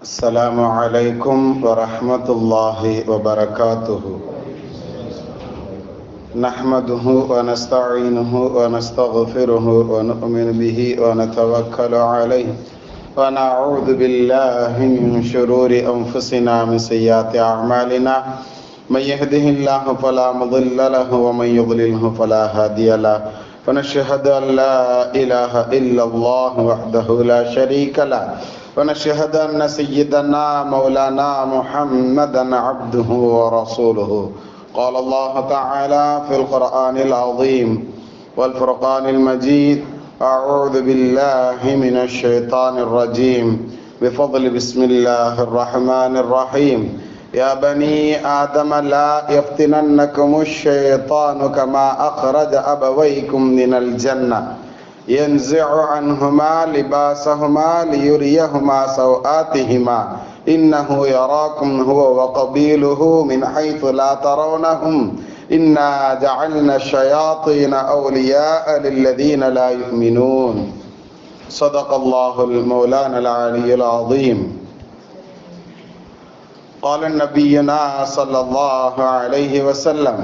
السلام عليكم ورحمة الله وبركاته. نحمده ونستعينه ونستغفره ونؤمن به ونتوكل عليه ونعوذ بالله من شرور أنفسنا من سيئات أعمالنا. من يهده الله فلا مضل له ومن يضلله فلا هادي له. ونشهد أن لا إله إلا الله وحده لا شريك له ونشهد أن سيدنا مولانا محمدا عبده ورسوله. قال الله تعالى في القرآن العظيم والفرقان المجيد: أعوذ بالله من الشيطان الرجيم بفضل بسم الله الرحمن الرحيم. يا بني آدم لا يفتننكم الشيطان كما أخرج أبويكم من الجنة ينزع عنهما لباسهما ليريهما سوآتهما إنه يراكم هو وقبيله من حيث لا ترونهم إنا جعلنا الشياطين أولياء للذين لا يؤمنون. صدق الله المولانا العلي العظيم. قال نبينا صلى الله عليه وسلم: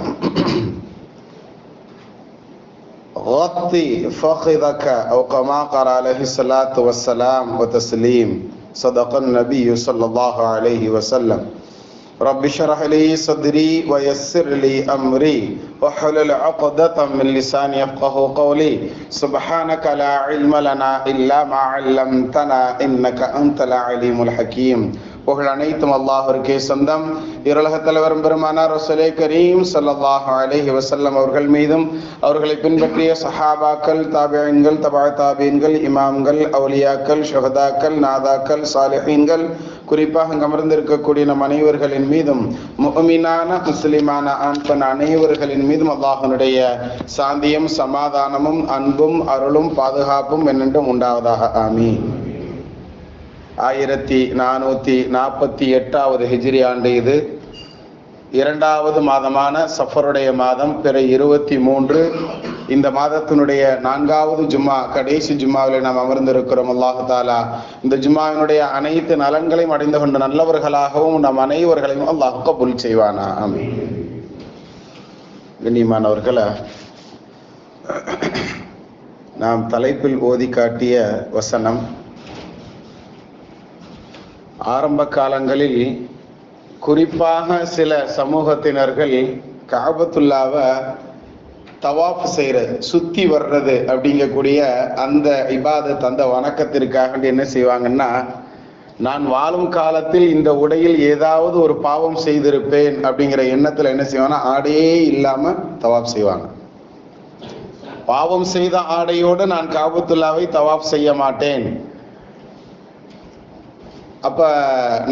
غطي فخذك أو كما قال عليه الصلاة والسلام وتسليم. صدق النبي صلى الله عليه وسلم. رب اشرح لي صدري ويسر لي أمري واحلل عقدة من لساني يفقهوا قولي. سبحانك لا علم لنا إلا ما علمتنا إنك أنت العليم الحكيم. புகழ் அனைத்தும் அல்லாஹ்விற்கே சொந்தம். இருலக தலைவரும் பெருமானார் ரசூலே கரீம் ஸல்லல்லாஹு அலைஹி வஸல்லம் அவர்கள் மீதும் அவர்களை பின்பற்றிய சஹாபாக்கள், தாபிஈன்கள், தபா தாபிஈன்கள், இமாம்கள், அவுலியாக்கள், ஷுஹதாக்கள், நாதாக்கள், சாலிஹீன்கள், குறிப்பாக அமர்ந்திருக்கக்கூடிய நம் அனைவர்களின் மீதும், முஃமினான முஸ்லிமான ஆண் பெண் அனைவர்களின் மீதும் அல்லாஹ்வினுடைய சாந்தியும் சமாதானமும் அன்பும் அருளும் பாதுகாப்பும் என்னென்றும் உண்டாவதாக. ஆமீன். 1448 ஹிஜ்ரி ஆண்டு இது. இரண்டாவது மாதமான சஃபருடைய மாதம், பிற 23. இந்த மாதத்தினுடைய 4வது ஜும்மா, கடைசி ஜும்மாவில் நாம் அமர்ந்திருக்கிறோம். அல்லாஹ் தஆலா இந்த ஜும்மாவினுடைய அனைத்து நலன்களையும் அடைந்து கொண்ட நல்லவர்களாகவும் நம் அனைவர்களையும் அல்லாஹ் கபூல் செய்வானா. ஆமீன். கண்ணியமானவர்களே, நாம் தலைப்பில் ஓதி காட்டிய வசனம், ஆரம்ப காலங்களில் குறிப்பாக சில சமூகத்தினர்கள் காபத்துல்லாவை தவாப் செய்கிறது, சுத்தி வர்றது அப்படிங்கக்கூடிய அந்த இபாதத், அந்த வணக்கத்திற்காக என்ன செய்வாங்கன்னா, நான் வாழும் காலத்தில் இந்த உடையில் ஏதாவது ஒரு பாவம் செய்திருப்பேன் அப்படிங்கிற எண்ணத்தில் என்ன செய்வாங்கன்னா, ஆடையே இல்லாம தவாப் செய்வாங்க. பாவம் செய்த ஆடையோடு நான் காபத்துல்லாவை தவாப் செய்ய மாட்டேன். அப்ப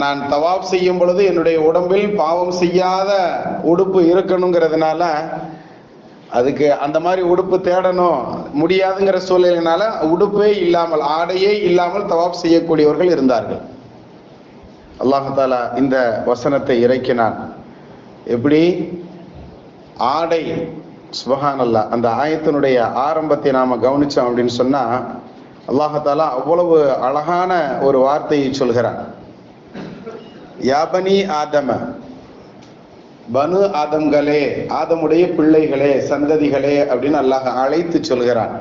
நான் தவாப் செய்யும் பொழுது என்னுடைய உடம்பில் பாவம் செய்யாத உடுப்பு இருக்கணுங்கிறதுனால, அதுக்கு அந்த மாதிரி உடுப்பு தேடணும் முடியாதுங்கிற சூழ்நிலையினால உடுப்பே இல்லாமல், ஆடையே இல்லாமல் தவாப் செய்யக்கூடியவர்கள் இருந்தார்கள். அல்லாஹ் தஆலா இந்த வசனத்தை இறக்கினான். எப்படி? ஆடை, சுப்ஹானல்லாஹ், அந்த ஆயத்தினுடைய ஆரம்பத்தை நாம கவனிச்சோம் அப்படின்னு சொன்னா, அல்லாஹ் தஆலா அவ்வளவு அழகான ஒரு வார்த்தையை சொல்கிறான். யா பனி ஆதம, பனு ஆதம்களே, ஆதமுடைய பிள்ளைகளே, சந்ததிகளே அப்படின்னு அல்லாஹ் அழைத்து சொல்கிறான்.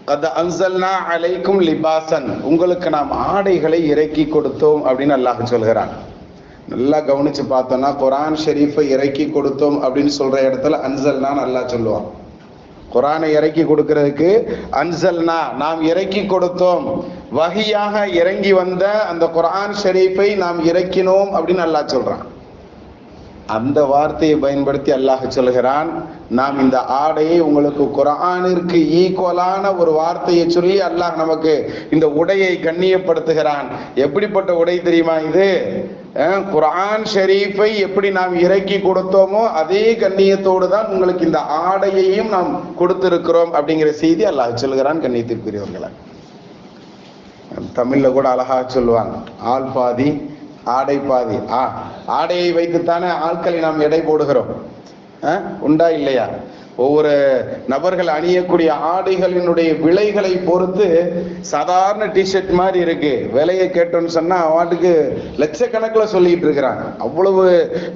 கத் அன்ஸல்னா அலைக்கும் லிபாசன், உங்களுக்கு நாம் ஆடைகளை இறக்கி கொடுத்தோம் அப்படின்னு அல்லாஹ் சொல்கிறான். நல்லா கவனிச்சு பார்த்தோம்னா, குர்ஆன் ஷரீஃபை இறக்கி கொடுத்தோம் அப்படின்னு சொல்ற இடத்துல அன்ஸல்னான்னு அல்லாஹ் சொல்லுவான். குர்ஆனை இறக்கி கொடுக்கிறதுக்கு அன்ஸல்னா, நாம் இறக்கி கொடுத்தோம், வஹியாக இறங்கி வந்த அந்த குர்ஆன் ஷரீஃபை நாம் இறக்கினோம் அப்படின்னு அல்லாஹ் சொல்றான். அந்த வார்த்தையை பயன்படுத்தி அல்லாஹ் சொல்கிறான், நாம் இந்த ஆடையை உங்களுக்கு குர்ஆனிற்கு ஈக்குவலான ஒரு வார்த்தையை சொல்லி அல்லாஹ் நமக்கு இந்த உடையை கண்ணியப்படுத்துகிறான். எப்படிப்பட்ட உடை தெரியுமா இது? குர்ஆன் ஷரீஃபை எப்படி நாம் இறக்கி கொடுத்தோமோ அதே கண்ணியத்தோடு தான் உங்களுக்கு இந்த ஆடையையும் நாம் கொடுத்திருக்கிறோம் அப்படிங்கிற செய்தி அல்லாஹ் சொல்கிறான். கண்ணியத்திற்குரியவர்களே, தமிழ்ல கூட அழகா சொல்லுவாங்க, ஆள் பாதி ஆடை பாதி. ஆடையை வைத்துத்தானே ஆட்களை நாம் எடை போடுகிறோம், உண்டா இல்லையா? ஒவ்வொரு நபர்கள் அணியக்கூடிய ஆடைகளினுடைய விலைகளை பொறுத்து சாதாரண டிஷர்ட் மாதிரி இருக்கு, விலையை கேட்டோம்னு சொன்னா அவனுக்கு லட்சக்கணக்கில் சொல்லிட்டு இருக்கிறாங்க. அவ்வளவு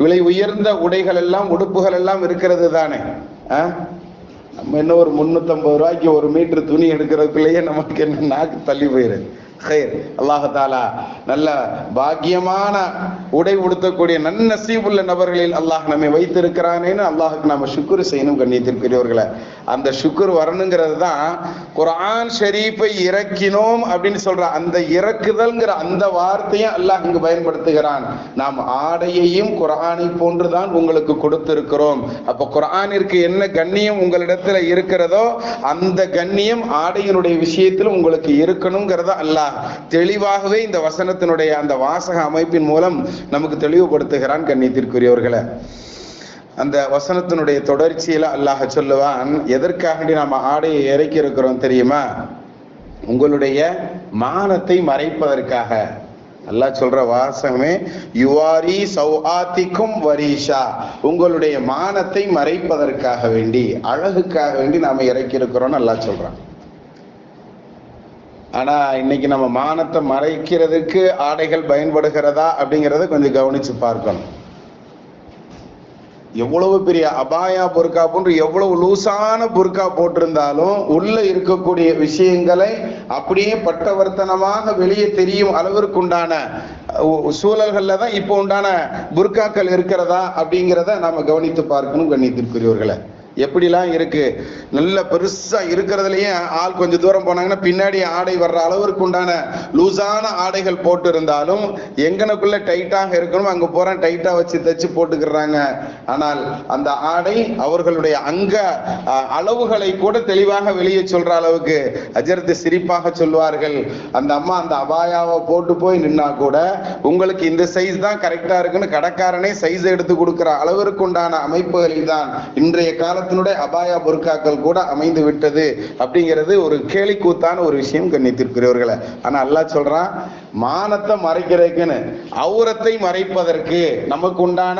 விலை உயர்ந்த உடைகள் எல்லாம் உடுப்புகள் எல்லாம் இருக்கிறது தானே. நம்ம என்ன ஒரு 350 ரூபாய்க்கு 1 மீட்டர் துணி எடுக்கிறதுக்குள்ளேயே நமக்கு என்ன நாக்கு தள்ளி போயிருது. அல்லாஹாலா நல்ல பாக்கியமான உடை உடுத்தக்கூடிய நன்னசீபுள்ள நபர்களில் அல்லாஹ் நம்மை வைத்திருக்கிறானேன்னு அல்லாஹுக்கு நாம சுக்குர் செய்யணும். கண்ணியத்திற்குரியவர்களை, அந்த சுக்குர் வரணுங்கிறது தான் குர்ஆன் ஷரீஃபை இறக்கினோம் அப்படின்னு சொல்ற அந்த இறக்குதல்ங்கிற அந்த வார்த்தையை அல்லாஹ் இங்கு பயன்படுத்துகிறான். நாம் ஆடையையும் குர்ஆனை போன்றுதான் உங்களுக்கு கொடுத்திருக்கிறோம். அப்ப குர்ஆனிற்கு என்ன கண்ணியம் உங்களிடத்துல இருக்கிறதோ அந்த கண்ணியம் ஆடையினுடைய விஷயத்திலும் உங்களுக்கு இருக்கணுங்கிறத அல்லாஹ் தெளிவாகவே இந்த வசனத்தினுடைய அந்த வாசக அமைப்பின் மூலம் நமக்கு தெளிவுபடுத்துகிறான். கண்ணியத்திற்குரியவர்களை, அந்த வசனத்தினுடைய தொடர்ச்சியில அல்லாஹ் சொல்லுவான், எதற்காக நாம ஆடையை இறக்கி இருக்கிறோம் தெரியுமா? உங்களுடைய மானத்தை மறைப்பதற்காக. அல்லாஹ் சொல்ற வாசகமே யுவாரி சௌஆத்திக்கும் வரீஷா, உங்களுடைய மானத்தை மறைப்பதற்காக வேண்டி, அழகுக்காக வேண்டி நாம இறக்கி இருக்கிறோம்னு அல்லாஹ் சொல்றான். ஆனா இன்னைக்கு நம்ம மானத்தை மறைக்கிறதுக்கு ஆடைகள் பயன்படுகிறதா அப்படிங்கிறத கொஞ்சம் கவனிச்சு பார்க்கணும். எவ்வளவு பெரிய அபாயா புர்கா போன்று எவ்வளவு லூசான புர்கா போட்டிருந்தாலும் உள்ள இருக்கக்கூடிய விஷயங்களை அப்படியே பட்டவர்த்தனமாக வெளியே தெரியும் அளவிற்கு உண்டான சூழல்கள்ல தான் இப்போ உண்டான புர்காக்கள் இருக்கிறதா அப்படிங்கிறத நாம கவனித்து பார்க்கணும். கண்ணியத்திற்குரியவர்களை, எப்படிலாம் இருக்கு, நல்ல பெருசா இருக்கிறதுலயே ஆள் கொஞ்சம் தூரம் போனாங்கன்னா பின்னாடி ஆடை வர்ற அளவிற்கு உண்டான லூசான ஆடைகள் போட்டு இருந்தாலும் எங்கனக்குள்ள டைட்டாக இருக்கணும் அங்க போற டைட்டா வச்சு தச்சு போட்டுக்கிறாங்க. ஆனால் அந்த ஆடை அவர்களுடைய அங்க அளவுகளை கூட தெளிவாக வெளியே சொல்ற அளவுக்கு அஜர்த்து சிரிப்பாக சொல்வார்கள். அந்த அம்மா அந்த அபாயாவை போட்டு போய் நின்னா கூட உங்களுக்கு இந்த சைஸ் தான் கரெக்டா இருக்குன்னு கடைக்காரனே சைஸ் எடுத்து கொடுக்கிற அளவிற்கு உண்டான அமைப்புகளில் தான் இன்றைய காலத்தினுடைய அபாயா புர்காக்கள் கூட அமைந்து விட்டது அப்படிங்கிறது ஒரு கேலிக்கூத்தான ஒரு விஷயம். கண்ணியத்திற்குரியவர்களை, ஆனா அல்லாஹ் சொல்றான், மானத்தை மறைக்கிறதுக்குன்னு அவுரத்தை மறைப்பதற்கு, நமக்கு உண்டான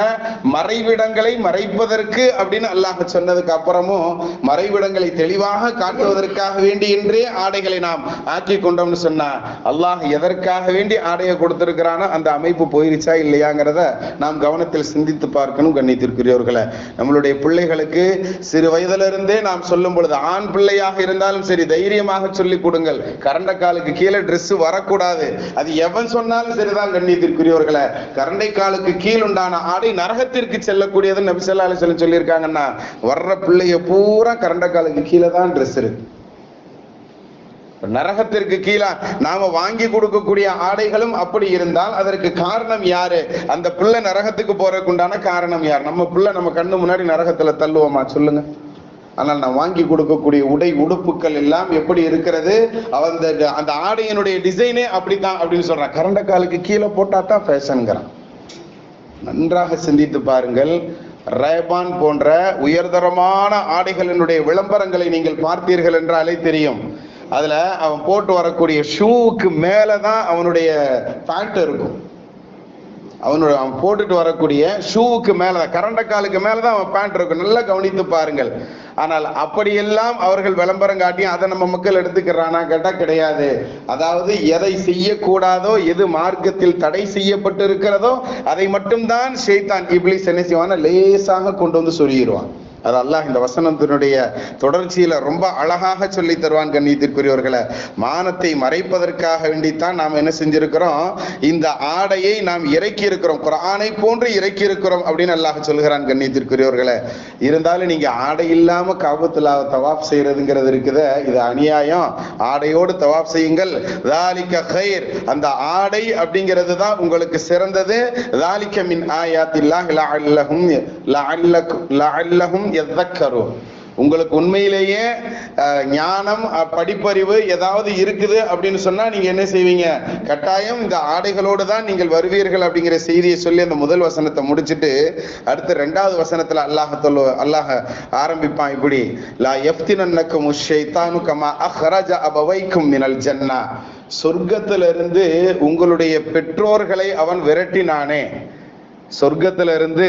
மறைவிடங்களை மறைப்பதற்கு அப்படின்னு அல்லாஹ் சொன்னதுக்கு அப்புறமும் மறைவிடங்களை தெளிவாக காட்டுவதற்காக வேண்டி என்றே ஆடைகளை நாம் ஆக்கி கொண்டோம்னு சொன்னா அல்லாஹ் எதற்காக வேண்டி ஆடையை கொடுத்திருக்கிறானோ அந்த அமைப்பு போயிருச்சா இல்லையாங்கிறத நாம் கவனத்தில் சிந்தித்து பார்க்கணும். கண்ணியத்திற்குரியவர்களை, நம்மளுடைய பிள்ளைகளுக்கு சிறு வயதிலிருந்தே நாம் சொல்லும் பொழுது, ஆண் பிள்ளையாக இருந்தாலும் சரி தைரியமாக சொல்லிக் கொடுங்கள். கரண்ட காலுக்கு கீழே டிரெஸ் வரக்கூடாது. அது எவன் சொன்னாலும் சரிதான். கண்ணியத்திற்குரியவர்களை, கரண்டை காலுக்கு கீழ் உண்டான ஆடை நரகத்திற்கு செல்லக்கூடியது நபி ஸல்லல்லாஹு அலைஹி வஸல்லம் சொல்லியிருக்காங்கன்னா வர்ற பிள்ளைய பூரா கரண்ட காலுக்கு கீழே தான் டிரெஸ் இருக்கு. நரகத்திற்கு கீழே நாம வாங்கி கொடுக்கக்கூடிய ஆடைகளும் அப்படி இருந்தால் அதற்கு காரணம் யாரு? அந்த பிள்ளை நரகத்துக்கு போறதுக்கு உண்டான காரணம் யார்? நம்ம பிள்ளை நம்ம கண்ணு முன்னாடி நரகத்துல தள்ளுவோமா சொல்லுங்க? ஆனால் நான் வாங்கி கொடுக்கக்கூடிய உடை உடுப்புகள் எல்லாம் எப்படி இருக்கிறது? அந்த ஆடையினுடைய டிசைனே அப்படித்தான் அப்படின்னு சொல்றான். கரண்ட காலுக்கு கீழே போட்டா தான் ஃபேஷன்ங்கிறான். நன்றாக சிந்தித்து பாருங்கள். ரேபான் போன்ற உயர்தரமான ஆடைகளினுடைய விளம்பரங்களை நீங்கள் பார்த்தீர்கள் என்றாலே தெரியும். அதுல அவன் போட்டு வரக்கூடிய ஷூவுக்கு மேலதான் அவனுடைய பேண்ட் இருக்கும். அவன் போட்டுட்டு வரக்கூடிய ஷூவுக்கு மேலதான், கரண்ட காலுக்கு மேலதான் அவன் பேண்ட் இருக்கும். நல்லா கவனித்து பாருங்கள். ஆனால் அப்படியெல்லாம் அவர்கள் விளம்பரம் காட்டி அதை நம்ம மக்கள் எடுத்துக்கிறானா கேட்டா கிடையாது. அதாவது எதை செய்யக்கூடாதோ, எது மார்க்கத்தில் தடை செய்யப்பட்டு இருக்கிறதோ அதை மட்டும்தான் ஷைத்தான் இப்லீஸ் என்ன செய்வான லேசாக கொண்டு வந்து சொல்லிடுவான். அது அல்லாஹ் இந்த வசனத்தினுடைய தொடர்ச்சியில ரொம்ப அழகாக சொல்லி தருவான். கண்ணியத்திற்குரியவர்களை, மானத்தை மறைப்பதற்காக வேண்டித்தான் நாம் என்ன செஞ்சிருக்கிறோம், இந்த ஆடையை நாம் இறக்கி இருக்கிறோம், குர்ஆனை போன்று இறக்கி இருக்கிறோம் அப்படின்னு அல்லாஹ் சொல்கிறான். கண்ணியத்திற்குரியவர்களை, இருந்தாலும் நீங்க ஆடை இல்லாம காபத்துல்லா தவாப் செய்யறதுங்கிறது இருக்குது, இது அநியாயம். ஆடையோடு தவாப் செய்யுங்கள். ذَلِكَ خَيْرٌ, அந்த ஆடை அப்படிங்கிறது தான் உங்களுக்கு சிறந்தது. ذَلِكَ مِنْ آيَاتِ اللَّهِ لَعَلَّهُمْ يَذَّكَّرُونَ. உங்களுக்கு உண்மையிலேயே ஞானம் படிப்பறிவு ஏதாவது இருக்குது அப்படின்னு சொன்னா நீங்க என்ன செய்வீங்க? கட்டாயம் இந்த ஆடைகளோடு தான் நீங்கள் வருவீர்கள் அப்படிங்கிற செய்தியை சொல்லி அந்த முதல் வசனத்தை முடிச்சுட்டு அடுத்து 2வது வசனத்துல அல்லாஹ் ஆரம்பிப்பான் இப்படி, லா யஃப்தினன்னக்கும் ஷைத்தானு கமா அஹ்ரஜ அபவைக்கும் மினல் ஜன்னா, சொர்க்கத்திலிருந்து உங்களுடைய பெற்றோர்களை அவன் விரட்டினானே. சொர்க்கத்தில இருந்து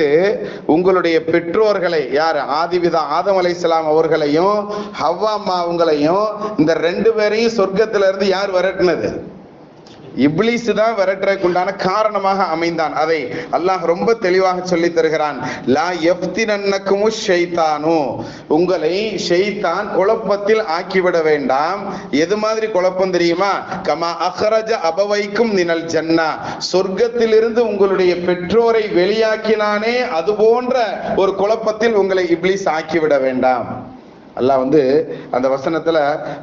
உங்களுடைய பெற்றோர்களை, யார், ஆதிபிதா ஆதம் அலைஹிஸ்ஸலாம் அவர்களையும் ஹவ்வா அம்மா அவங்களையும், இந்த 2 பேரையும் சொர்க்கத்தில இருந்து யார் விரட்டினது? இப்லீஸ் தான் விரட்டுறதுக்குண்டான காரணமாக அமைந்தான். அதை அல்லாஹ் ரொம்ப தெளிவாக சொல்லி தருகிறான். லா யஃப்தினன்னகுமு ஷைத்தானு, உங்களை ஷைத்தான் குழப்பத்தில் ஆக்கிவிட வேண்டாம். எது மாதிரி குழப்பம் தெரியுமா? கமா அஹ்ரஜ அபவைக்கும் மினல் ஜன்னா, சொர்க்கத்திலிருந்து உங்களுடைய பெற்றோரை வெளியாக்கினானே அது போன்ற ஒரு குழப்பத்தில் உங்களை இப்லீஸ் ஆக்கிவிட வேண்டாம். அல்லாஹ் அந்த வசனத்துல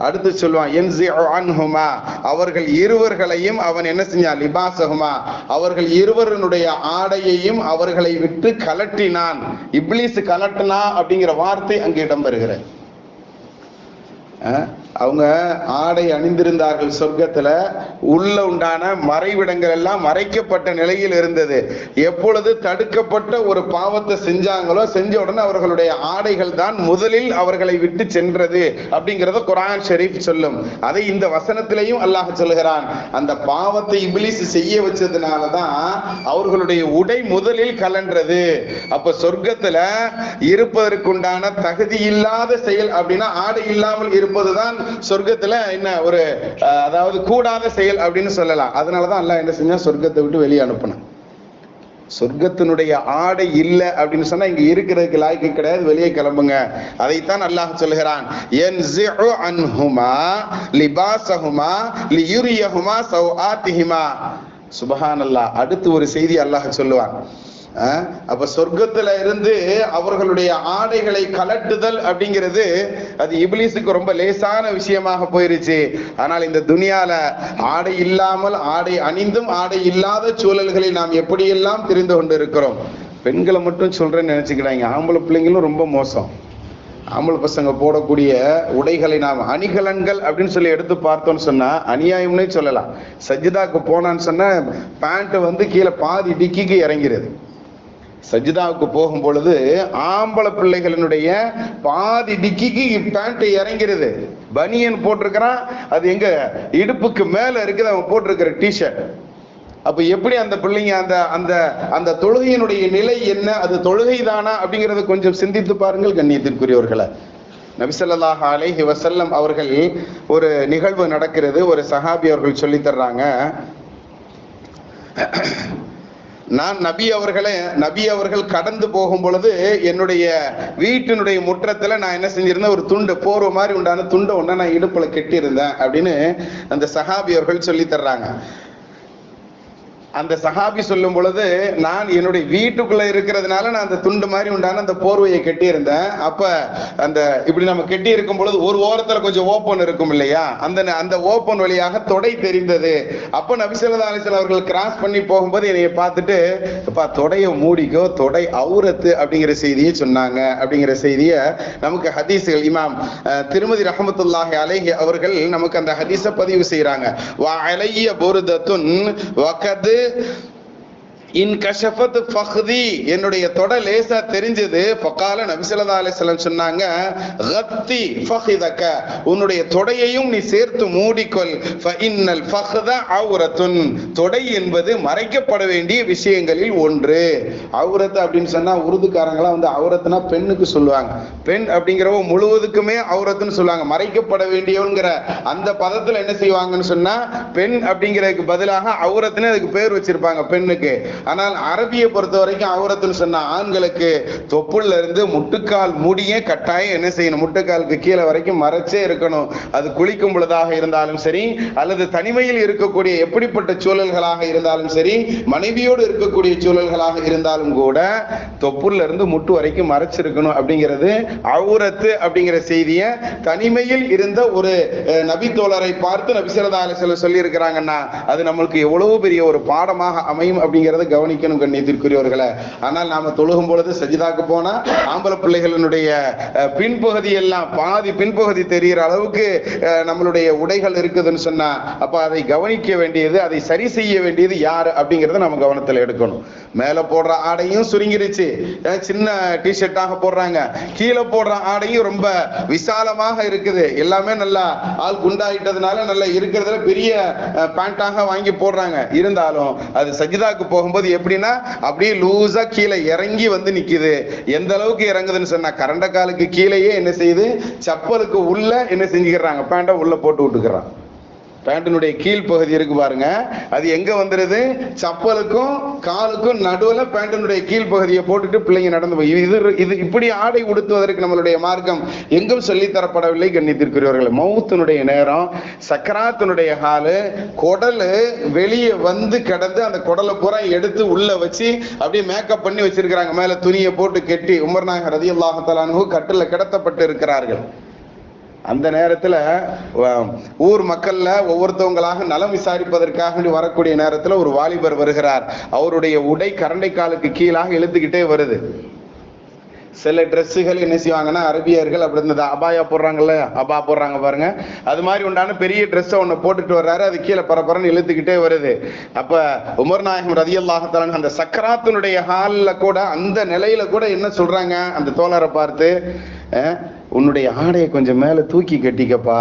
அடுத்து சொல்லுவான், யன்ஸிஉ அன்ஹுமா, அவர்கள் இருவர்களையும் அவன் என்ன செஞ்சான்? லிபாஸஹுமா, அவர்கள் இருவருடைய ஆடையையும் அவர்களை விட்டு கலட்டினான். இப்லீஸ் கலட்டினா அப்படிங்கிற வார்த்தை அங்கு இடம்பெறுகிறது. அவங்க ஆடை அணிந்திருந்தார்கள் சொர்க்கத்துல, உள்ள உண்டான மறைவிடங்கள் எல்லாம் மறைக்கப்பட்ட நிலையில் இருந்தது. எப்பொழுது தடுக்கப்பட்ட ஒரு பாவத்தை செஞ்சாங்களோ, செஞ்ச உடனே அவர்களுடைய ஆடைகள் தான் முதலில் அவர்களை விட்டு சென்றது அப்படிங்கறத குர்ஆன் ஷரீஃப் சொல்லும். அதை இந்த வசனத்திலையும் அல்லாஹ் சொல்லுகிறான். அந்த பாவத்தை இப்லீஸ் செய்ய வச்சதுனாலதான் அவர்களுடைய உடை முதலில் கலன்றது. அப்ப சொர்க்கத்துல இருப்பதற்குண்டான தகுதி இல்லாத செயல் அப்படின்னா ஆடை இல்லாமல் இருப்பதுதான் சொர்க்கத்துல என்ன ஒரு அதாவது கூடாத செயல் அப்படின்னு சொல்லலாம். அதனாலதான் அல்லாஹ் என்ன செஞ்சா சொர்க்கத்தை விட்டு வெளியே அனுப்பினான். சொர்க்கத்தினுடைய ஆடை இல்லை அப்படின்னு சொன்னா இங்க இருக்கிறதுக்கு லாய்க்கு கிடையாது, வெளியே கிளம்புங்க. அதைத்தான் அல்லாஹ் சொல்கிறான், யன்ஸிஉ அன்ஹுமா லிபாஸஹுமா லியுரியஹுமா சௌஆத்திஹிமா. சுப்ஹானல்லாஹ். அடுத்து ஒரு செய்தி அல்லாஹ் சொல்லுவான். அப்ப சொர்க்கத்துல இருந்து அவர்களுடைய ஆடைகளை கலட்டுதல் அப்படிங்கிறது அது இப்லீஸுக்கு ரொம்ப லேசான விஷயமாக போயிருச்சு. ஆனால் இந்த துனியால ஆடை இல்லாமல், ஆடை அணிந்தும் ஆடை இல்லாத சூழல்களில் நாம் எப்படியெல்லாம் தெரிந்து கொண்டு இருக்கிறோம். பெண்களை மட்டும் சொல்றேன்னு நினைச்சுக்கிறாங்க, ஆம்பளை பிள்ளைங்களும் ரொம்ப மோசம். ஆம்பளை பசங்க போடக்கூடிய உடைகளை நாம் அணிகலன்கள் அப்படின்னு சொல்லி எடுத்து பார்த்தோம்னு சொன்னா அநியாயம்னே சொல்லலாம். சஜிதாக்கு போனான்னு சொன்னா பேண்ட் கீழே பாதி டிக்கிக்கு இறங்கிறது. சஜிதாவுக்கு போகும் பொழுது ஆம்பளை பிள்ளைகளினுடைய பாதி டிக்கிக்கு பேண்ட் இறங்கிறது. பனியன் போட்டிருக்கிறான், அது எங்க இடுப்புக்கு மேல இருக்குது அவன் போட்டிருக்கிற டிஷர்ட். அப்ப எப்படி அந்த பிள்ளைங்க அந்த அந்த தொழுகையினுடைய நிலை என்ன, அது தொழுகை தானா அப்படிங்கறத கொஞ்சம் சிந்தித்து பாருங்கள் கண்ணியத்திற்குரியவர்களை. நபி ஸல்லல்லாஹு அலைஹி வஸல்லம் அவர்கள் ஒரு நிகழ்வு நடக்கிறது. ஒரு சஹாபி அவர்கள் சொல்லி தர்றாங்க, நான் நபி அவர்கள் கடந்து போகும் பொழுது என்னுடைய வீட்டினுடைய முற்றத்துல நான் என்ன செஞ்சிருந்தேன், ஒரு துண்டு, போர்வை மாதிரி உண்டான துண்டை ஒண்ணு நான் இடுப்புல கெட்டியிருந்தேன் அப்படின்னு அந்த சஹாபி அவர்கள் சொல்லி தர்றாங்க. அந்த சஹாபி சொல்லும் பொழுது, நான் என்னுடைய வீட்டுக்குள்ள இருக்கிறதுனால நான் அந்த துண்டு மாதிரி உண்டான அந்த போர்வையை கெட்டி இருந்தேன். அப்ப அந்த இப்படி நம்ம கெட்டி இருக்கும் பொழுது ஒரு ஓரத்துல கொஞ்சம் ஓப்பன் இருக்கும் இல்லையா, அந்த ஓப்பன் வழியாக தொடை தெரிந்தது. அப்ப நபி ஸல்லல்லாஹு அலைஹி வஸல்லம் அவர்கள் கிராஸ் பண்ணி போகும்போது என்னைய பார்த்துட்டு, தொடைய மூடிக்கோ, தொடை அவுரத்து அப்படிங்கிற செய்தியை சொன்னாங்க. அப்படிங்கிற செய்தியை நமக்கு ஹதீஸ்கள் இமாம் திருமதி ரஹ்மத்துல்லாஹி அலைஹி அவர்கள் நமக்கு அந்த ஹதீஸை பதிவு செய்யறாங்க. வா அலைய புர்தத்துன் வகது இன் கஷஃபத் ஃபக்தி, என்னுடைய தொடை லேசா தெரிஞ்சது. ஃபகால நபி ஸல்லல்லாஹு அலைஹி வஸல்லம் சொன்னாங்க, கத்தி ஃபக்தக, உன்னுடைய தொடையையும் நீ சேர்த்து மூடிக்கொள். ஃபஇன்னல் ஃபக்த அவ்ரத்துன், தொடை என்பது மறைக்கப்பட வேண்டிய விஷயங்களில் ஒன்று. அவ்ரத் அப்படின்னு சொன்னா உருதுக்காரங்களா அவ்ரத்னா பெண்ணுக்கு சொல்லுவாங்க. பெண் அப்படிங்கிறவ முழுவதுக்குமே அவ்ரத்னு சொல்லுவாங்க. மறைக்கப்பட வேண்டியவங்கிற அந்த பதத்துல என்ன செய்வாங்கன்னு சொன்னா பெண் அப்படிங்கிறதுக்கு பதிலாக அவ்ரத்னு அதுக்கு பேர் வச்சிருப்பாங்க பெண்ணுக்கு. ஆனால் அரபியை பொறுத்த வரைக்கும் அவுரத்துன்னு சொன்னா ஆண்களுக்கு தொப்புள்ள இருந்து முட்டுக்கால் முடிய கட்டாயம் என்ன செய்யணும், முட்டுக்காலுக்கு கீழே வரைக்கும் மறைச்சே இருக்கணும். அது குளிக்கும் பொழுதாக இருந்தாலும் சரி, அல்லது தனிமையில் இருக்கக்கூடிய எப்படிப்பட்ட சூழல்களாக இருந்தாலும் சரி, மனைவியோடு இருக்கக்கூடிய சூழல்களாக இருந்தாலும் கூட தொப்புள்ள இருந்து முட்டு வரைக்கும் மறைச்சிருக்கணும். அப்படிங்கிறது அவுரத்து அப்படிங்கிற செய்தியை தனிமையில் இருந்த ஒரு நபி தோழரை பார்த்து நபி ஸல்லல்லாஹு அலைஹி வஸல்லம் சொல்லி இருக்கிறாங்கன்னா அது நம்மளுக்கு எவ்வளவு பெரிய ஒரு பாடமாக அமையும் அப்படிங்கிறத கவனிக்கணும் கண்ணியத்திற்குரியவர்களை. ஆனால் நாம தொழுகும் பொழுது சஜிதாக்கு போனா ஆம்பளை பிள்ளைகளினுடைய பின்பகுதி எல்லாம் பாதி பின்பகுதி தெரிகிற அளவுக்கு நம்மளுடைய உடைகள் இருக்குதுன்னு சொன்னா அப்ப அதை கவனிக்க வேண்டியது, அதை சரி செய்ய வேண்டியது யாரு அப்படிங்கறத நம்ம கவனத்துல எடுக்கணும். மேல போடுற ஆடையும் சுருங்கிருச்சு, சின்ன டிஷர்ட்டாக போடுறாங்க, கீழே போடுற ஆடையும் ரொம்ப விசாலமாக இருக்குது. எல்லாமே நல்லா ஆள் குண்டாயிட்டதுனால நல்லா இருக்கிறதுல பெரிய பேண்டாக வாங்கி போடுறாங்க. இருந்தாலும் அது சஜிதாக்கு போகும்போது எப்படின்னா அப்படியே லூசா கீழே இறங்கி வந்து நிக்குது. எந்த அளவுக்கு இறங்குதுன்னு சொன்னா கரண்ட காலுக்கு கீழேயே என்ன செய்யுது, சப்பலுக்கு உள்ள என்ன செஞ்சுக்கிறாங்க, பேண்டை உள்ள போட்டு விட்டுக்கிறான். பேண்டினுடைய கீழ் பகுதி இருக்கு பாருங்க, அது எங்க வந்துருது, சப்பலுக்கும் காலுக்கும் நடுவுல பேண்டினுடைய கீழ் பகுதியை போட்டுட்டு பிள்ளைங்க நடந்து போய் இது இப்படி ஆடை உடுத்துவதற்கு நம்மளுடைய மார்க்கம் எங்கும் சொல்லித்தரப்படவில்லை. கண்ணியத்திற்குரியவர்கள், மௌத்தினுடைய நேரம், சக்கராத்தினுடைய ஹாலு, குடலு வெளியே வந்து கிடந்து அந்த குடலை பூரா எடுத்து உள்ள வச்சு அப்படியே மேக்கப் பண்ணி வச்சிருக்கிறாங்க. மேல துணியை போட்டு கெட்டி உமர் நாயகம் ரலியல்லாஹு தஆலா அன்ஹு கட்டில கிடத்தப்பட்டு இருக்கிறார்கள். அந்த நேரத்துல ஊர் மக்கள்ல ஒவ்வொருத்தவங்களாக நலம் விசாரிப்பதற்காக வரக்கூடிய நேரத்துல ஒரு வாலிபர் வருகிறார். அவருடைய உடை கரண்டை காலுக்கு கீழாக இழுத்துக்கிட்டே வருது. சில ட்ரெஸ்ஸுகள் என்ன செய்வாங்கன்னா, அரபியர்கள் அப்படி இருந்தது அபாயா போடுறாங்கல்ல, அபா போடுறாங்க பாருங்க, அது மாதிரி உண்டான பெரிய ட்ரெஸ்ஸை ஒன்று போட்டுட்டு வர்றாரு. அது கீழே பரபரன்னு இழுத்துக்கிட்டே வருது. அப்ப உமர் நாயகம் ரலியல்லாஹு தஆலா அந்த சக்கராத்தினுடைய ஹாலில் கூட, அந்த நிலையில கூட என்ன சொல்றாங்க, அந்த தோழரை பார்த்து, உன்னுடைய ஆடையை கொஞ்சம் மேல தூக்கி கட்டிக்கப்பா,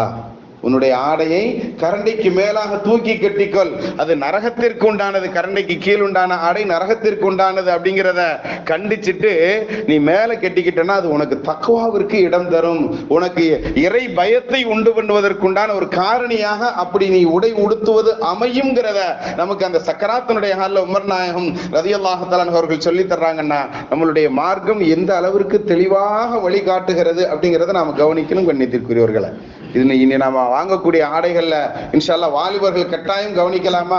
உன்னுடைய ஆடையை கரண்டைக்கு மேலாக தூக்கி கட்டிக்கொள், அது நரகத்திற்கு உண்டானது, கரண்டைக்கு கீழ் உண்டான ஆடை நரகத்திற்கு உண்டானது அப்படிங்கிறத கண்டிச்சுட்டு நீ மேல கட்டிக்கிட்டனா அது உனக்கு தக்வாவிற்கு இடம் தரும், உனக்கு இறை பயத்தை உண்டு பண்ணுவதற்குண்டான ஒரு காரணியாக அப்படி நீ உடை உடுத்துவது அமையும்ங்கிறத நமக்கு அந்த சக்கராத்தினுடைய ஹால்ல உமர் நாயகம் ரலியல்லாஹு தஆலா அவர்கள் சொல்லி தர்றாங்கன்னா, நம்மளுடைய மார்க்கம் எந்த அளவிற்கு தெளிவாக வழிகாட்டுகிறது அப்படிங்கிறத நாம கவனிக்கணும். கண்ணியத்திற்குரியவர்களை, இது இனி நாம வாங்கக்கூடிய ஆடைகள்ல இன்ஷா அல்லாஹ் வாலிபர்கள் கட்டாயம் கவனிக்கலாமா?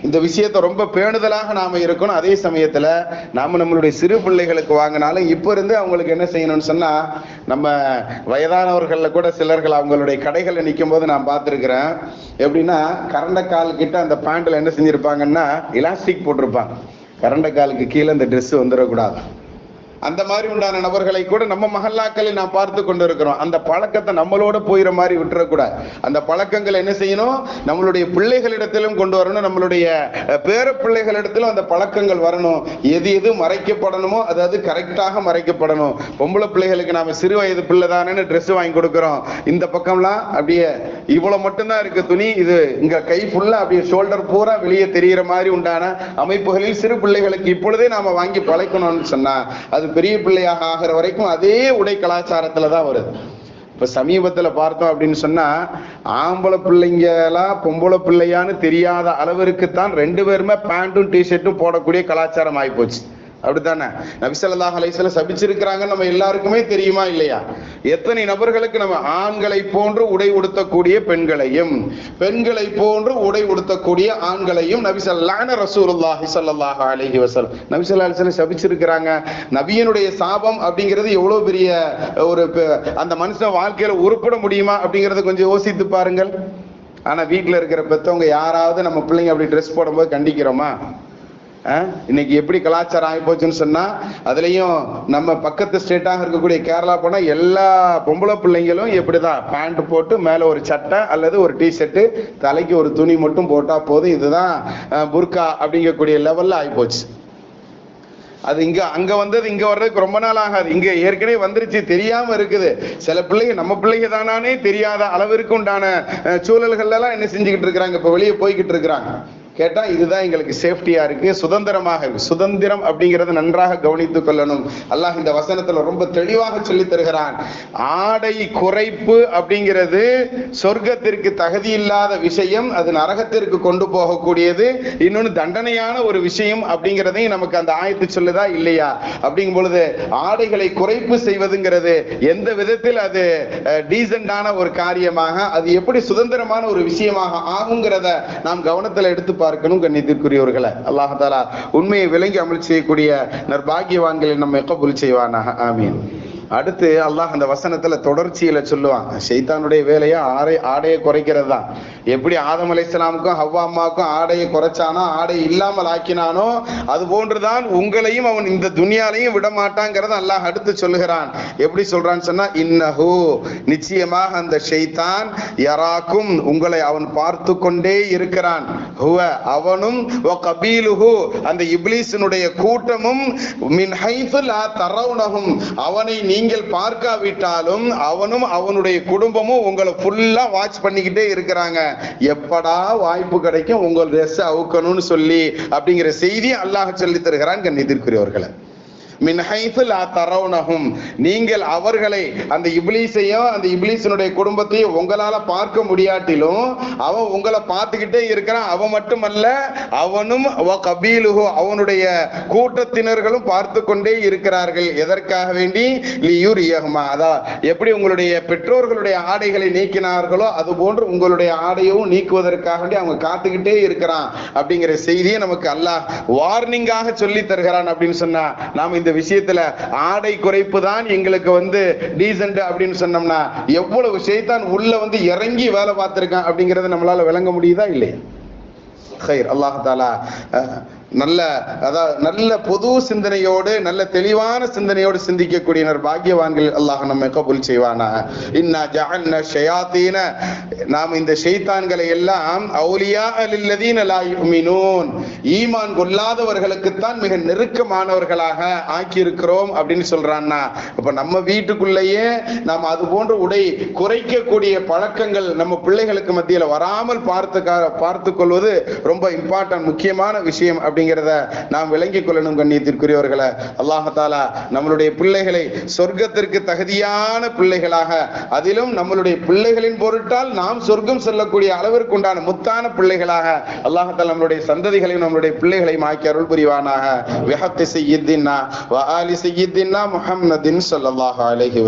இந்த விஷயத்தை ரொம்ப பேணுதலாக நாம இருக்கணும். அதே சமயத்துல நாம நம்மளுடைய சிறு பிள்ளைகளுக்கு வாங்கினாலும் இப்ப இருந்து அவங்களுக்கு என்ன செய்யணும்னு சொன்னா, நம்ம வயதானவர்கள்ல கூட சிலர்கள் அவங்களுடைய கடைகள்ல நிற்கும் போது நான் பார்த்திருக்கிறேன். எப்படின்னா, கரண்ட கால் கிட்ட அந்த பேண்ட்ல என்ன செஞ்சிருப்பாங்கன்னா எலாஸ்டிக் போட்டிருப்பாங்க. கரண்ட காலுக்கு கீழே இந்த ட்ரெஸ் வந்துடக்கூடாது. அந்த மாதிரி உண்டான நபர்களை கூட நம்ம மஹல்லாக்களில் நாம் பார்த்து கொண்டு இருக்கிறோம். அந்த பழக்கத்தை நம்மளோட போயிற மாதிரி விட்டுறக்கூடாது. அந்த பழக்கங்களை என்ன செய்யணும், நம்மளுடைய பிள்ளைகளிடத்திலும் கொண்டு வரணும், நம்மளுடைய பேர பிள்ளைகளிடத்திலும் அந்த பழக்கங்கள் வரணும். எது எது மறைக்கப்படணுமோ அது கரெக்டாக மறைக்கப்படணும். பொம்பளை பிள்ளைகளுக்கு நாம சிறு வயது பிள்ளை தானே ட்ரெஸ் வாங்கி கொடுக்குறோம். இந்த பக்கம்லாம் அப்படியே இவ்வளவு மட்டும்தான் இருக்கு துணி, இது இங்க கை ஃபுல்லா அப்படியே ஷோல்டர் பூரா வெளியே தெரிகிற மாதிரி உண்டான அமைப்புகளில் சிறு பிள்ளைகளுக்கு இப்பொழுதே நாம வாங்கி பழக்கணும்னு சொன்னா அது பெரிய பிள்ளையாக ஆகிற வரைக்கும் அதே உடை கலாச்சாரத்துல தான் வருது. இப்ப சமீபத்துல பார்த்தோம் அப்படின்னு சொன்னா, ஆம்பளை பிள்ளைங்களா பொம்பளை பிள்ளையான்னு தெரியாத அளவிற்குத்தான் 2 பேருமே பேண்ட்டும் டிஷர்ட்டும் போடக்கூடிய கலாச்சாரம் ஆயிப்போச்சு. அப்படித்தானே? நபி ஸல்லல்லாஹு அலைஹி வஸல்லம் சபிச்சிருக்கிறாங்க, நம்ம எல்லாருக்குமே தெரியுமா இல்லையா? எத்தனை நபர்களுக்கு நம்ம ஆண்களை போன்று உடை உடுத்தக்கூடிய பெண்களையும், பெண்களை போன்று உடை உடுத்தக்கூடிய ஆண்களையும் நபி ரசூலுல்லாஹி ஸல்லல்லாஹு அலைஹி வஸல்லம் நபி ஸல்லல்லாஹு அலைஹி வஸல்லம் சபிச்சிருக்கிறாங்க. நபியினுடைய சாபம் அப்படிங்கிறது எவ்வளவு பெரிய ஒரு, அந்த மனுஷன் வாழ்க்கையில உருப்பட முடியுமா அப்படிங்கறத கொஞ்சம் யோசித்து பாருங்கள். ஆனா வீட்டுல இருக்கிற பெத்தவங்க யாராவது நம்ம பிள்ளைங்க அப்படி ட்ரெஸ் போடும்போது கண்டிக்கிறோமா? இன்னைக்கு எப்படி கலாச்சாரம் ஆகி போச்சுன்னு சொன்னா, அதுலயும் நம்ம பக்கத்து ஸ்டேட்டாக இருக்கக்கூடிய கேரளா போனா எல்லா பொம்பளை பிள்ளைங்களும் எப்படிதான் பேண்ட் போட்டு மேல ஒரு சட்டை அல்லது ஒரு டிஷர்ட், தலைக்கு ஒரு துணி மட்டும் போட்டா போதும், இதுதான் புர்கா அப்படிங்கக்கூடிய லெவல்ல ஆகி போச்சு. அது அங்க வந்தது இங்க வர்றதுக்கு ரொம்ப நாள் ஆகாது. இங்க ஏற்கனவே வந்துருச்சு, தெரியாம இருக்குது. சில பிள்ளைங்க நம்ம பிள்ளைங்க தானே தெரியாத அளவிற்கு உண்டான சூழல்கள் எல்லாம் என்ன செஞ்சுக்கிட்டு இருக்கிறாங்க, இப்ப வெளியே போய்கிட்டு இருக்கிறாங்க. கேட்டா இதுதான் எங்களுக்கு சேஃப்டியா இருக்கு, சுதந்திரமாக இருக்கு. சுதந்திரம் அப்படிங்கறத நன்றாக கவனித்துக் கொள்ளணும். அல்லாஹ் இந்த வசனத்துல ரொம்ப தெளிவாக சொல்லி தருகிறான். ஆடை குறைப்பு அப்படிங்கிறது சொர்க்கத்திற்கு தகுதி இல்லாத விஷயம், அது நரகத்திற்கு கொண்டு போகக்கூடியது, இன்னொன்னு தண்டனையான ஒரு விஷயம் அப்படிங்கிறதையும் நமக்கு அந்த ஆயத்து சொல்லுதா இல்லையா? அப்படிங்கும் பொழுது ஆடைகளை குறைப்பு செய்வதுங்கிறது எந்த விதத்தில் அது டீசென்டான ஒரு காரியமாக, அது எப்படி சுதந்திரமான ஒரு விஷயமாக ஆகுங்கிறத நாம் கவனத்தில் எடுத்து பார்க்கணும். கண்ணியத்திற்குரியவர்களை, அல்லாஹ் தஆலா உண்மையை விளங்கி அமல் செய்யக்கூடிய நற்பாகியவான்களை நம்ம கபூல் செய்வானாக. ஆமீன். அடுத்து அல்லாஹ் அந்த வசனத்துல தொடர்ச்சியில சொல்லுவான், ஷைத்தானுடைய வேலையா ஆடையை குறைக்கிறது தான். எப்படி ஆதம் அலைஹிஸ்ஸலாமுக்கும் ஹவ்வா அம்மாவுக்கும் ஆடையை குறைச்சானோ, ஆடை இல்லாமல் ஆக்கினானோ, அது போன்றுதான் உங்களையும் அவன் இந்த துனியாலையும் விடமாட்டாங்கிறத அல்லாஹ் அடுத்து சொல்லுகிறான். எப்படி சொல்றான்னு சொன்னா, இன்னஹு நிச்சயமாக அந்த ஷைத்தான் யராக்கும் உங்களை அவன் பார்த்து கொண்டே இருக்கிறான். ஹுவ அவனும் வ கபீலுஹு அந்த இப்லீஸினுடைய கூட்டமும் மின் ஹைது லா தரவுனஹும் அவனை நீங்கள் பார்க்காவிட்டாலும் அவனும் அவனுடைய குடும்பமும் உங்களை ஃபுல்லா வாட்ச் பண்ணிக்கிட்டே இருக்கிறாங்க. எப்படா வாய்ப்பு கிடைக்கும் உங்கள் ட்ரெஸ் அவுக்கணும்னு சொல்லி அப்படிங்கிற செய்தி அல்லாஹ் சொல்லி தருகிறான். கண்ணியத்திற்குரியவர்களே, மின் ஹைது லா தரவுனஹும் நீங்கள் அவர்களை அந்த இப்லீஸையும் அந்த இப்லீஸினுடைய குடும்பத்தையும் உங்களால பார்க்க முடியாட்டிலும் அவன் உங்களை பார்த்துக்கிட்டே இருக்கிறான். அவன் மட்டுமல்ல, அவனும் கபீலுஹு அவனுடைய கூட்டத்தினர்களும் பார்த்து கொண்டே இருக்கிறார்கள். எதற்காக வேண்டி? லியுரியஹுமா அதான் எப்படி உங்களுடைய பெற்றோர்களுடைய ஆடைகளை நீக்கினார்களோ அது போன்று உங்களுடைய ஆடையும் நீக்குவதற்காக வேண்டி அவங்க காத்துக்கிட்டே இருக்கிறான் அப்படிங்கிற செய்தியை நமக்கு அல்லாஹ் வார்னிங்காக சொல்லி தருகிறான். அப்படின்னு சொன்னா நாம் இந்த விஷயத்துல ஆடை குறைப்பு தான் எங்களுக்கு டீசன்ட் அப்படின்னு சொன்னோம்னா எவ்வளவு ஷைத்தான் உள்ள இறங்கி வேலை பார்த்திருக்கான் அப்படிங்கறத நம்மளால விளங்க முடியுதா இல்லையா? அல்லாஹ் தஆலா நல்ல பொது சிந்தனையோடு நல்ல தெளிவான சிந்தனையோடு சிந்திக்கக்கூடியனர் பாக்கியவான்கள் அல்லாஹ் நம்மை கபூல் செய்வானா. இன்னா ஜஅல்னா ஷயாத்தீன நாம் இந்த ஷைத்தான்களை எல்லாம் அவுலியா லில்லதீன லா யுமினூன் ஈமான் கொள்ளாதவர்களுக்கு தான் மிக நெருக்கமானவர்களாக ஆக்கி இருக்கிறோம் அப்படின்னு சொல்றான்னா, அப்ப நம்ம வீட்டுக்குள்ளேயே நாம் அது போன்ற உடை குறைக்கக்கூடிய பழக்கங்கள் நம்ம பிள்ளைகளுக்கு மத்தியில் வராமல் பார்த்து கொள்வது ரொம்ப இம்பார்ட்டன்ட் முக்கியமான விஷயம் அப்படிங்கிறத நாம் விளங்கிக் கொள்ளணும். கண்ணியத்திற்குரியவர்களே, அல்லாஹ் தஆலா நம்மளுடைய பிள்ளைகளை சொர்க்கத்திற்கு தகுதியான பிள்ளைகளாக, அதிலும் நம்மளுடைய பிள்ளைகளின் பொருட்டால் நாம் சொர்க்கம் செல்லக்கூடிய அளவிற்கு உண்டான முத்தான பிள்ளைகளாக அல்லாஹ் தஆலா நம்மளுடைய சந்ததிகளையும் நம்மளுடைய பிள்ளைகளையும் ஆக்கி அருள் புரிவானாக. விஹத்தி சய்யிதின்னா வ ஆலி சய்யிதின்னா முஹம்மதின் ஸல்லல்லாஹு அலைஹி வஸல்லம்.